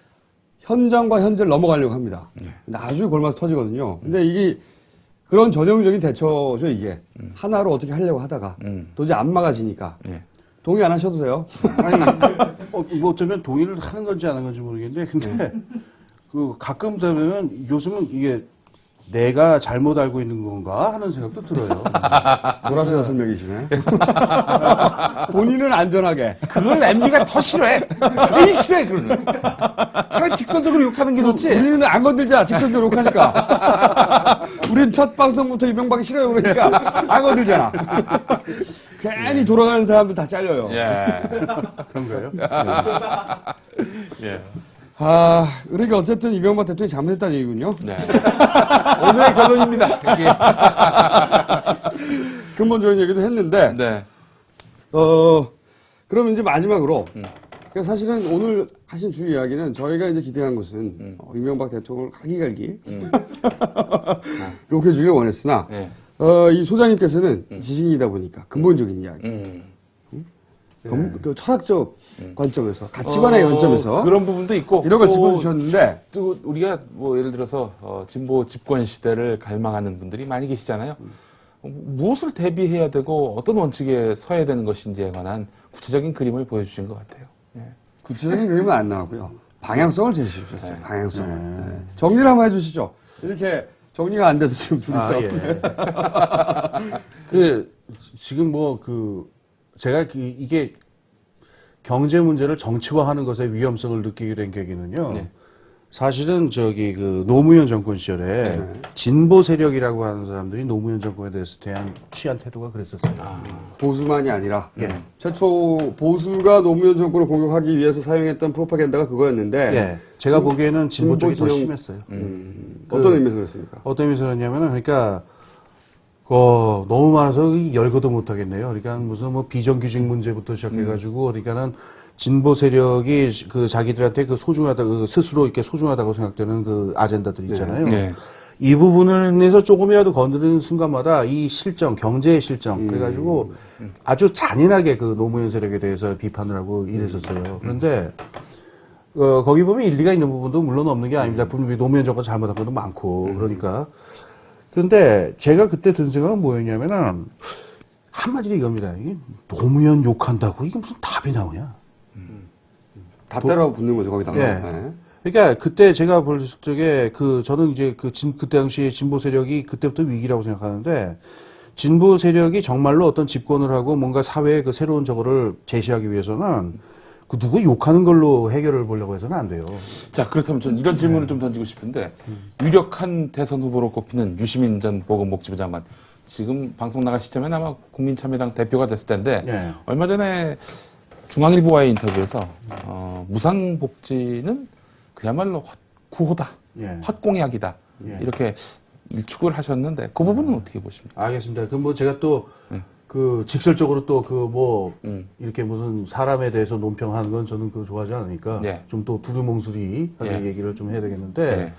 현장과 현재를 넘어가려고 합니다. 나중에 골마서 터지거든요. 근데 이게 그런 전형적인 대처죠, 이게. 하나로 어떻게 하려고 하다가 도저히 안 막아지니까. 동의 안 하셔도 돼요. 아니, 이거 어쩌면 동의를 하는 건지 안 하는 건지 모르겠는데, 근데, 그, 가끔 되면 요즘은 이게 내가 잘못 알고 있는 건가 하는 생각도 들어요. 돌아서야 설명이시네. 본인은 안전하게. 그걸 MB가 더 싫어해. 제일 싫어해, 그거는. 차라리 직선적으로 욕하는 게 좋지. 우리는 안 건들자. 직접적으로 욕하니까. 우린 첫 방송부터 이명박이 싫어요. 그러니까 안 건들잖아. 괜히 돌아가는 사람들 다 잘려요. 예. 그런가요? 예. 아, 그러니까 어쨌든 이명박 대통령이 잘못했다는 얘기군요. 네. 오늘의 결론입니다. 그게. 근본적인 얘기도 했는데, 네. 그럼 이제 마지막으로, 그러니까 사실은 오늘 하신 주 이야기는 저희가 이제 기대한 것은 이명박 대통령을 갈기갈기 욕해주길 원했으나, 네. 이 소장님께서는 지식인이다 보니까 근본적인 이야기, 그 철학적 관점에서, 가치관의 관점에서 그런 부분도 있고 이런 걸 또 짚어주셨는데, 또 우리가 뭐 예를 들어서 진보 집권 시대를 갈망하는 분들이 많이 계시잖아요. 무엇을 대비해야 되고 어떤 원칙에 서야 되는 것인지에 관한 구체적인 그림을 보여주신 것 같아요. 예. 구체적인 그림은 안 나오고요. 방향성을 제시해 주셨어요. 방향성을. 네. 정리를 한번 해주시죠. 이렇게 정리가 안 돼서 지금 둘이서. 지금 제가 이게 경제 문제를 정치화하는 것의 위험성을 느끼게 된 계기는요. 네. 사실은 노무현 정권 시절에 진보 세력이라고 하는 사람들이 노무현 정권에 대해서 취한 태도가 그랬었어요. 보수만이 아니라 최초 보수가 노무현 정권을 공격하기 위해서 사용했던 프로파간다가 그거였는데 제가 보기에는 진보 쪽이 더 진영- 심했어요. 어떤 의미에서 그랬습니까? 어떤 의미에서 그랬냐면은 그러니까 너무 많아서 열거도 못 하겠네요. 그러니까 무슨 비정규직 문제부터 시작해가지고 그러니까는 진보 세력이 자기들한테 소중하다, 스스로 이렇게 소중하다고 생각되는 아젠다들 있잖아요. 네. 이 부분에서 조금이라도 건드리는 순간마다 이 경제의 실정, 그래가지고 아주 잔인하게 노무현 세력에 대해서 비판을 하고 이랬었어요. 그런데, 거기 보면 일리가 있는 부분도 물론 없는 게 아닙니다. 분명히 노무현 정권 잘못한 것도 많고, 그러니까. 그런데 제가 그때 든 생각은 뭐였냐면은, 한마디로 이겁니다. 이게 노무현 욕한다고 이게 무슨 답이 나오냐. 답대로 붙는 거죠, 거기다가. 예. 네. 그러니까 그때 제가 볼 적에 저는 이제 그때 당시에 진보 세력이 그때부터 위기라고 생각하는데 진보 세력이 정말로 어떤 집권을 하고 뭔가 사회의 새로운 저거를 제시하기 위해서는 누구 욕하는 걸로 해결을 보려고 해서는 안 돼요. 자, 그렇다면 저는 이런 질문을 좀 던지고 싶은데 유력한 대선 후보로 꼽히는 유시민 전 보건복지부 장관 지금 방송 나갈 시점에 아마 국민참여당 대표가 됐을 텐데 얼마 전에 중앙일보와의 인터뷰에서 무상복지는 그야말로 구호다, 헛공약이다 이렇게 일축을 하셨는데 그 부분은 어떻게 보십니까? 알겠습니다. 그럼 제가 또 직설적으로 또 이렇게 무슨 사람에 대해서 논평하는 건 저는 좋아하지 않으니까 좀 또 두루뭉술이하게 얘기를 좀 해야 되겠는데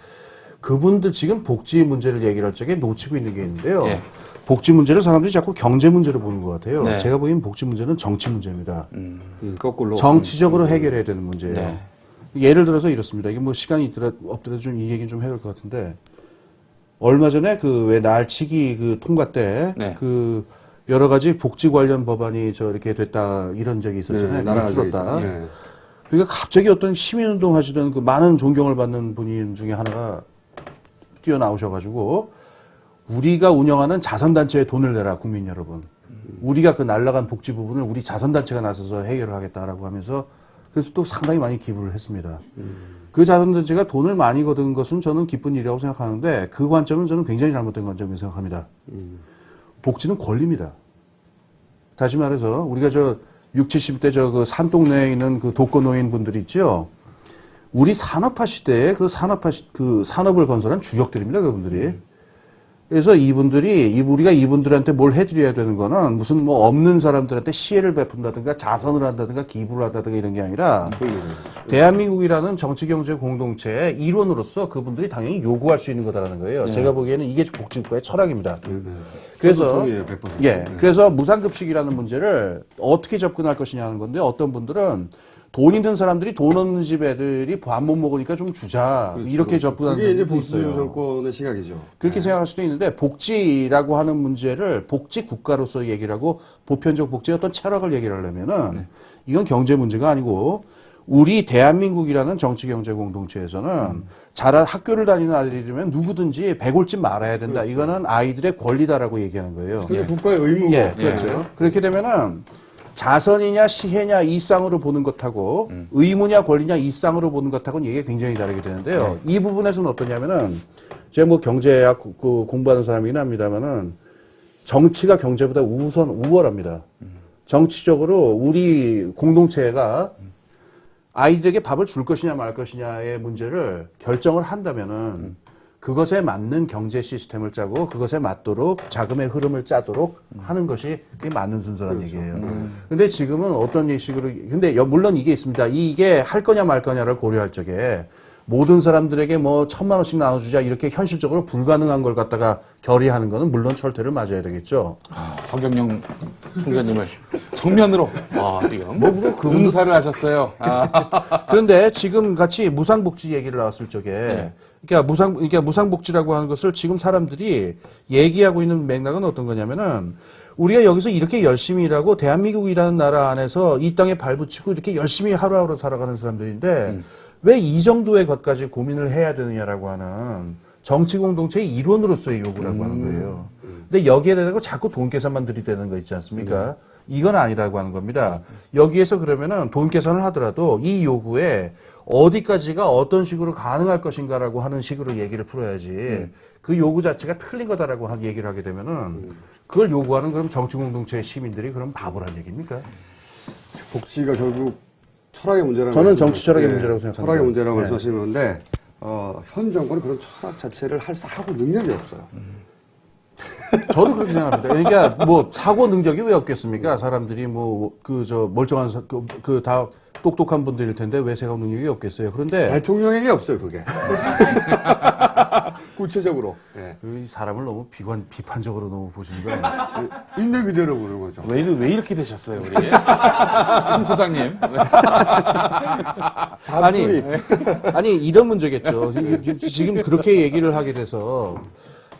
그분들 지금 복지 문제를 얘기를 할 적에 놓치고 있는 게 있는데요. 복지 문제를 사람들이 자꾸 경제 문제로 보는 것 같아요. 제가 보기엔 복지 문제는 정치 문제입니다. 거꾸로. 정치적으로 해결해야 되는 문제예요. 예를 들어서 이렇습니다. 이게 시간이 없더라도 좀 이 얘기 좀 해야 될 것 같은데 얼마 전에 왜 날치기 통과 때 여러 가지 복지 관련 법안이 이렇게 됐다 이런 적이 있었잖아요. 나라가 줄었다. 그러니까 갑자기 어떤 시민운동 하시던 많은 존경을 받는 분인 중에 하나가 뛰어나오셔가지고 우리가 운영하는 자선단체에 돈을 내라, 국민 여러분. 우리가 날라간 복지 부분을 우리 자선단체가 나서서 해결을 하겠다라고 하면서 그래서 또 상당히 많이 기부를 했습니다. 그 자선단체가 돈을 많이 거둔 것은 저는 기쁜 일이라고 생각하는데 그 관점은 저는 굉장히 잘못된 관점이라고 생각합니다. 복지는 권리입니다. 다시 말해서 우리가 60, 70대 산동네에 있는 독거노인 분들이 있죠. 우리 산업화 시대에 산업을 건설한 주역들입니다, 그분들이. 그래서 우리가 이분들한테 뭘 해드려야 되는 거는 무슨 없는 사람들한테 시혜를 베푼다든가 자선을 한다든가 기부를 한다든가 이런 게 아니라 대한민국이라는 정치경제 공동체의 일원으로서 그분들이 당연히 요구할 수 있는 거다라는 거예요. 제가 보기에는 이게 복지국가의 철학입니다. 그래서, 그래서 무상급식이라는 문제를 어떻게 접근할 것이냐 하는 건데 어떤 분들은 돈 있는 사람들이 돈 없는 집 애들이 밥 못 먹으니까 좀 주자. 이렇게 접근하는 그게 이제 분들도 보수 있어요. 정권의 시각이죠. 그렇게 생각할 수도 있는데 복지라고 하는 문제를 복지 국가로서 얘기를 하고 보편적 복지의 어떤 철학을 얘기를 하려면은 이건 경제 문제가 아니고 우리 대한민국이라는 정치 경제 공동체에서는 학교를 다니는 아이들이면 누구든지 배골집 말아야 된다. 이거는 아이들의 권리다라고 얘기하는 거예요. 그게 국가의 의무고. 그렇죠. 그렇게 되면은 자선이냐 시혜냐 이 쌍으로 보는 것하고 의무냐 권리냐 이 쌍으로 보는 것하고는 얘기가 굉장히 다르게 되는데요. 이 부분에서는 어떠냐면은 제가 경제학 공부하는 사람이긴 합니다만은 정치가 경제보다 우월합니다. 정치적으로 우리 공동체가 아이들에게 밥을 줄 것이냐 말 것이냐의 문제를 결정을 한다면은 그것에 맞는 경제 시스템을 짜고 그것에 맞도록 자금의 흐름을 짜도록 하는 것이 그게 맞는 순서란 얘기예요. 근데 지금은 어떤 식으로, 근데 물론 이게 있습니다. 이게 할 거냐 말 거냐를 고려할 적에 모든 사람들에게 뭐 1,000만 원씩 나눠주자 이렇게 현실적으로 불가능한 걸 갖다가 결의하는 거는 물론 철퇴를 맞아야 되겠죠. 황경영 총재님을 정면으로 지금 그 응사를 하셨어요. 그런데 지금 같이 무상복지 얘기를 나왔을 적에 네. 그러니까 무상복지라고 하는 것을 지금 사람들이 얘기하고 있는 맥락은 어떤 거냐면은 우리가 여기서 이렇게 열심히 일하고 대한민국이라는 나라 안에서 이 땅에 발붙이고 이렇게 열심히 하루하루 살아가는 사람들인데 왜 이 정도의 것까지 고민을 해야 되느냐라고 하는 정치 공동체의 일원으로서의 요구라고 하는 거예요. 근데 여기에 대해서 자꾸 돈 계산만 들이대는 거 있지 않습니까? 이건 아니라고 하는 겁니다. 여기에서 그러면은 돈 계산을 하더라도 이 요구에 어디까지가 어떤 식으로 가능할 것인가라고 하는 식으로 얘기를 풀어야지 그 요구 자체가 틀린 거다라고 얘기를 하게 되면은 그걸 요구하는 그럼 정치 공동체의 시민들이 그럼 바보란 얘기입니까? 복지가 결국 철학의 문제라고 저는 정치 철학의 문제라고 생각합니다. 철학의 문제라고 네. 말씀하시는 건데 현 정권은 그런 철학 자체를 하고 능력이 없어요. 저도 그렇게 생각합니다. 그러니까 뭐 사고 능력이 왜 없겠습니까? 사람들이 뭐 멀쩡한 다 똑똑한 분들일 텐데 왜 사고 능력이 없겠어요? 그런데 대통령에게 없어요, 그게. 구체적으로. 네. 이 사람을 너무 비판적으로 너무 보시는 거 아니에요? 있는 그대로 보는 거죠. 왜 이렇게 되셨어요, 우리? 황 소장님. 아니 이런 문제겠죠. 지금 그렇게 얘기를 하게 돼서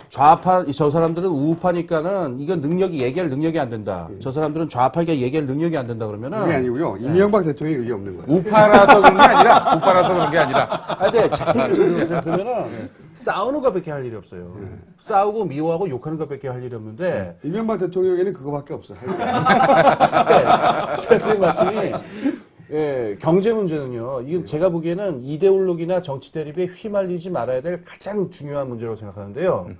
좌파 저 사람들은 우파니까는 이건 얘기할 능력이 안 된다. 저 사람들은 좌파니까 얘기할 능력이 안 된다 그러면은 그게 아니고요. 이명박 대통령이 그게 없는 거예요. 우파라서 그런 게 아니라. 근데 자기를 보면은 싸우는 것밖에 할 일이 없어요. 싸우고 미워하고 욕하는 것밖에 할 일이 없는데 이명박 대통령에게는 그거밖에 없어요. 제가 드린 말씀이 경제 문제는요. 이건 제가 보기에는 이데올로기나 정치 대립에 휘말리지 말아야 될 가장 중요한 문제라고 생각하는데요.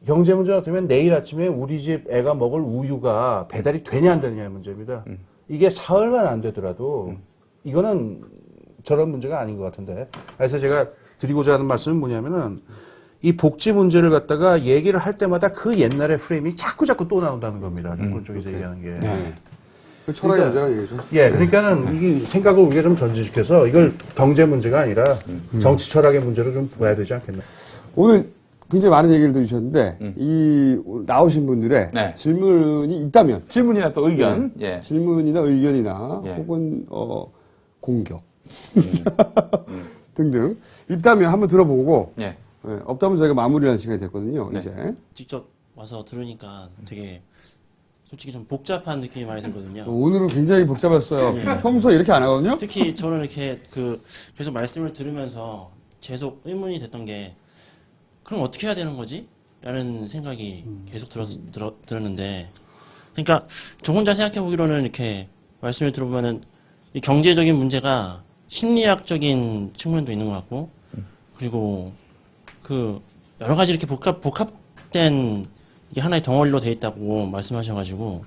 경제 문제가 되면 내일 아침에 우리 집 애가 먹을 우유가 배달이 되냐 안 되냐의 문제입니다. 이게 사흘만 안 되더라도 이거는 저런 문제가 아닌 것 같은데. 그래서 제가 드리고자 하는 말씀은 뭐냐면은 이 복지 문제를 갖다가 얘기를 할 때마다 그 옛날의 프레임이 자꾸 또 나온다는 겁니다. 정권 쪽에서 얘기하는 게. 네. 그 철학의 문제라는 얘기죠. 예, 그러니까는 이 생각을 우리가 좀 전진시켜서 이걸 경제 문제가 아니라 정치 철학의 문제로 좀 봐야 되지 않겠나. 오늘 굉장히 많은 얘기를 들으셨는데 이 나오신 분들의 네. 질문이 있다면 질문이나 또 의견. 예. 질문이나 의견이나 예. 혹은 공격 등등 있다면 한번 들어보고 예. 없다면 저희가 마무리하는 시간이 됐거든요. 네. 이제 직접 와서 들으니까 되게 솔직히 좀 복잡한 느낌이 많이 들거든요. 오늘은 굉장히 복잡했어요. 평소에 이렇게 안 하거든요. 특히 저는 이렇게 계속 말씀을 들으면서 계속 의문이 됐던 게 그럼 어떻게 해야 되는 거지? 라는 생각이 계속 들었는데 그러니까 저 혼자 생각해 보기로는 이렇게 말씀을 들어보면은 이 경제적인 문제가 심리학적인 측면도 있는 것 같고 그리고 여러 가지 이렇게 복합된 이게 하나의 덩어리로 돼 있다고 말씀하셔가지고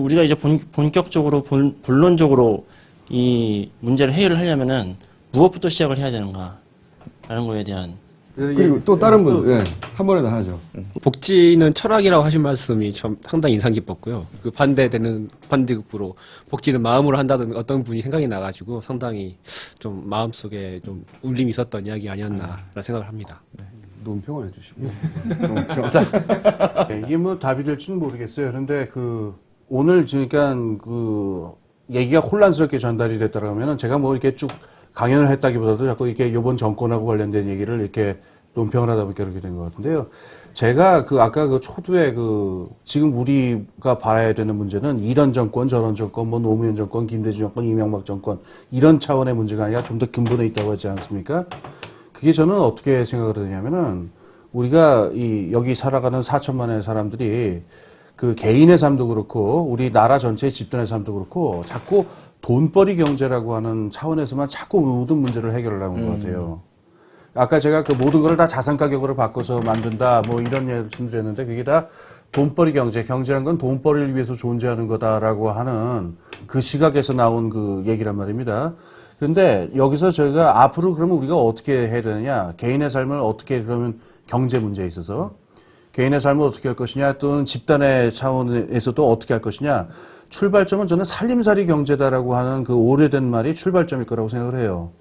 우리가 이제 본격적으로 본론적으로 이 문제를 해결을 하려면은 무엇부터 시작을 해야 되는가라는 거에 대한 그리고 또 다른 분, 한 번에 다 하죠. 복지는 철학이라고 하신 말씀이 좀 상당히 인상 깊었고요. 그 반대급부로 복지는 마음으로 한다는 어떤 분이 생각이 나가지고 상당히 좀 마음속에 좀 울림이 있었던 이야기 아니었나라는 생각을 합니다. 논평을 해주시고. 이게 뭐 답이 될지는 모르겠어요. 그런데 오늘 그러니까 얘기가 혼란스럽게 전달이 됐다고 하면은 제가 뭐 이렇게 쭉 강연을 했다기보다도 자꾸 이렇게 요번 정권하고 관련된 얘기를 이렇게 논평을 하다 보니까 그렇게 된 것 같은데요. 제가 아까 초두에 지금 우리가 봐야 되는 문제는 이런 정권, 저런 정권, 뭐 노무현 정권, 김대중 정권, 이명박 정권 이런 차원의 문제가 아니라 좀 더 근본에 있다고 하지 않습니까? 그게 저는 어떻게 생각을 하냐면은 우리가 여기 살아가는 4천만의 사람들이 개인의 삶도 그렇고 우리 나라 전체의 집단의 삶도 그렇고 자꾸 돈벌이 경제라고 하는 차원에서만 자꾸 모든 문제를 해결을 하는 것 같아요. 아까 제가 그 모든 걸 다 자산 가격으로 바꿔서 만든다 뭐 이런 말씀드렸는데 그게 다 돈벌이 경제란 건 돈벌이를 위해서 존재하는 거다라고 하는 그 시각에서 나온 그 얘기란 말입니다. 그런데 여기서 저희가 앞으로 그러면 우리가 어떻게 해야 되느냐, 개인의 삶을 어떻게 그러면 경제 문제에 있어서 개인의 삶을 어떻게 할 것이냐 또는 집단의 차원에서도 어떻게 할 것이냐, 출발점은 저는 살림살이 경제다라고 하는 그 오래된 말이 출발점일 거라고 생각을 해요.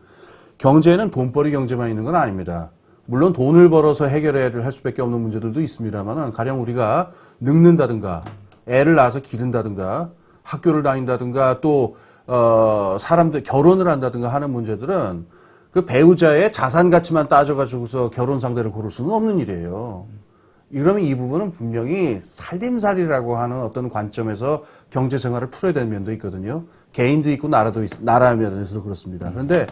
경제에는 돈벌이 경제만 있는 건 아닙니다. 물론 돈을 벌어서 해결해야 할 수밖에 없는 문제들도 있습니다만은 가령 우리가 늙는다든가 애를 낳아서 기른다든가 학교를 다닌다든가 또 사람들 결혼을 한다든가 하는 문제들은 그 배우자의 자산 가치만 따져가지고서 결혼 상대를 고를 수는 없는 일이에요. 이러면 이 부분은 분명히 살림살이라고 하는 어떤 관점에서 경제 생활을 풀어야 되는 면도 있거든요. 개인도 있고 나라도 나라 면에서도 그렇습니다. 그런데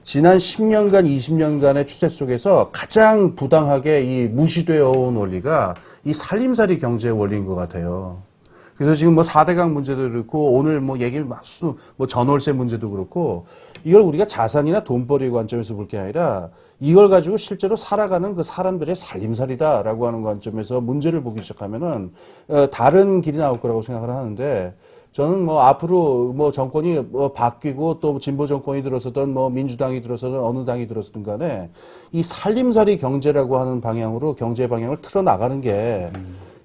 지난 10년간, 20년간의 추세 속에서 가장 부당하게 이 무시되어 온 원리가 이 살림살이 경제의 원리인 것 같아요. 그래서 지금 뭐 4대강 문제도 그렇고 오늘 뭐 얘기를 뭐 전월세 문제도 그렇고 이걸 우리가 자산이나 돈벌이 관점에서 볼 게 아니라 이걸 가지고 실제로 살아가는 그 사람들의 살림살이다라고 하는 관점에서 문제를 보기 시작하면은 다른 길이 나올 거라고 생각을 하는데 저는 뭐 앞으로 뭐 정권이 뭐 바뀌고 또 진보 정권이 들어서든 뭐 민주당이 들어서든 어느 당이 들어서든 간에 이 살림살이 경제라고 하는 방향으로 경제 방향을 틀어 나가는 게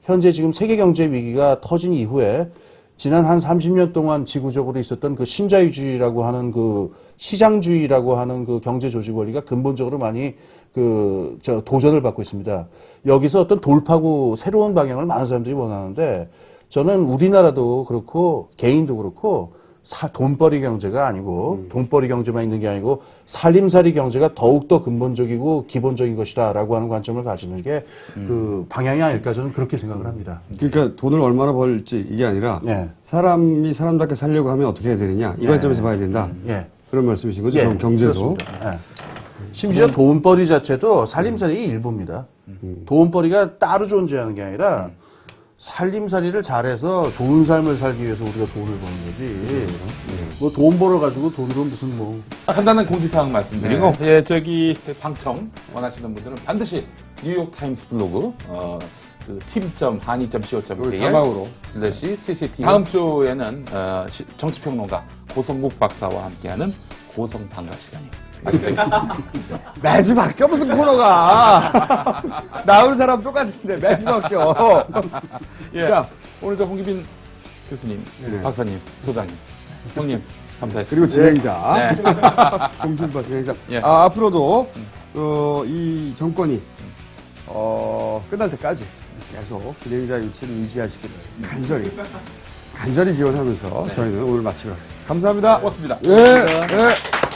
현재 지금 세계 경제 위기가 터진 이후에 지난 한 30년 동안 지구적으로 있었던 그 신자유주의라고 하는 그 시장주의라고 하는 그 경제 조직 원리가 근본적으로 많이 도전을 받고 있습니다. 여기서 어떤 돌파구 새로운 방향을 많은 사람들이 원하는데 저는 우리나라도 그렇고 개인도 그렇고 돈벌이 경제가 아니고 돈벌이 경제만 있는 게 아니고 살림살이 경제가 더욱더 근본적이고 기본적인 것이다라고 하는 관점을 가지는 게 그 방향이 아닐까 저는 그렇게 생각을 합니다. 그러니까 돈을 얼마나 벌지 이게 아니라 예. 사람이 사람답게 살려고 하면 어떻게 해야 되느냐 이 관점에서 봐야 된다. 예. 그런 말씀이신 거죠? 예, 그럼 경제도. 그렇습니다. 예. 심지어 돈벌이 자체도 살림살이의 일부입니다. 돈벌이가 따로 존재하는 게 아니라 살림살이를 잘해서 좋은 삶을 살기 위해서 우리가 돈을 버는 거지. 뭐 돈 벌어가지고 돈으로 무슨 뭐. 간단한 공지사항 말씀드리고, 예, 저기 방청 원하시는 분들은 반드시 뉴욕타임스 블로그, 그 team.hani.co.kr 자막으로 /CCTV. 다음 주에는 정치평론가 고성국 박사와 함께하는 고성방가 시간이 마련되겠습니다. 매주 바뀌어 무슨 코너가 나오는 사람 똑같은데 매주 바뀌어. 예. 자, 오늘 저 홍기빈 교수님, 박사님, 소장님, 형님 감사했습니다. 그리고 진행자 네. 공준파 진행자. 예. 앞으로도 이 정권이 끝날 때까지 계속 진행자 위치를 유지하시기를 간절히 기원하면서 저희는 오늘 마치도록 하겠습니다. 감사합니다. 고맙습니다. 예.